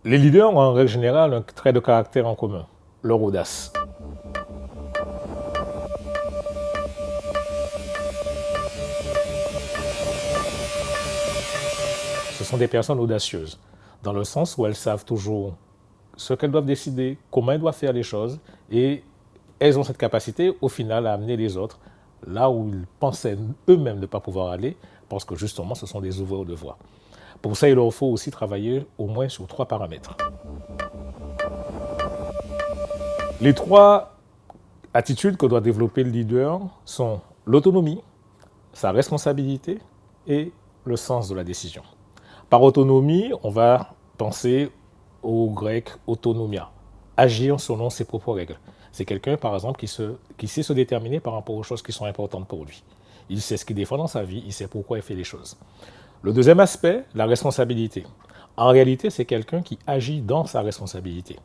Les leaders ont en règle générale un trait de caractère en commun, leur audace. Ce sont des personnes audacieuses, dans le sens où elles savent toujours ce qu'elles doivent décider, comment elles doivent faire les choses, et elles ont cette capacité, au final, à amener les autres là où ils pensaient eux-mêmes ne pas pouvoir aller, parce que justement, ce sont des ouvreurs de voie. Pour ça, il leur faut aussi travailler au moins sur 3 paramètres. Les 3 attitudes que doit développer le leader sont l'autonomie, sa responsabilité et le sens de la décision. Par autonomie, on va penser au grec autonomia, agir selon ses propres règles. C'est quelqu'un, par exemple, qui sait se déterminer par rapport aux choses qui sont importantes pour lui. Il sait ce qu'il défend dans sa vie, il sait pourquoi il fait les choses. Le deuxième aspect, la responsabilité. En réalité, c'est quelqu'un qui agit dans sa responsabilité.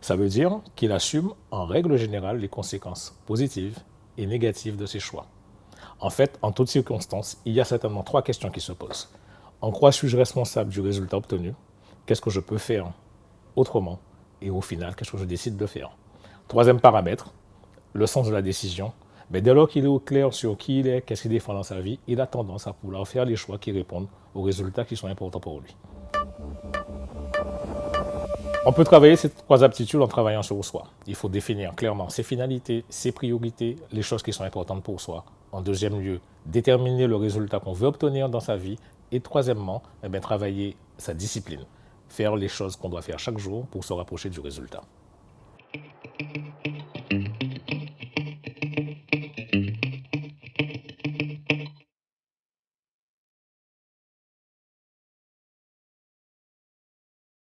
Ça veut dire qu'il assume, en règle générale, les conséquences positives et négatives de ses choix. En fait, en toutes circonstances, il y a certainement 3 questions qui se posent. En quoi suis-je responsable du résultat obtenu? Qu'est-ce que je peux faire autrement? Et au final, qu'est-ce que je décide de faire? Troisième paramètre, le sens de la décision. Mais dès lors qu'il est au clair sur qui il est, qu'est-ce qu'il défend dans sa vie, il a tendance à vouloir faire les choix qui répondent aux résultats qui sont importants pour lui. On peut travailler ces 3 aptitudes en travaillant sur soi. Il faut définir clairement ses finalités, ses priorités, les choses qui sont importantes pour soi. En deuxième lieu, déterminer le résultat qu'on veut obtenir dans sa vie. Et troisièmement, travailler sa discipline. Faire les choses qu'on doit faire chaque jour pour se rapprocher du résultat.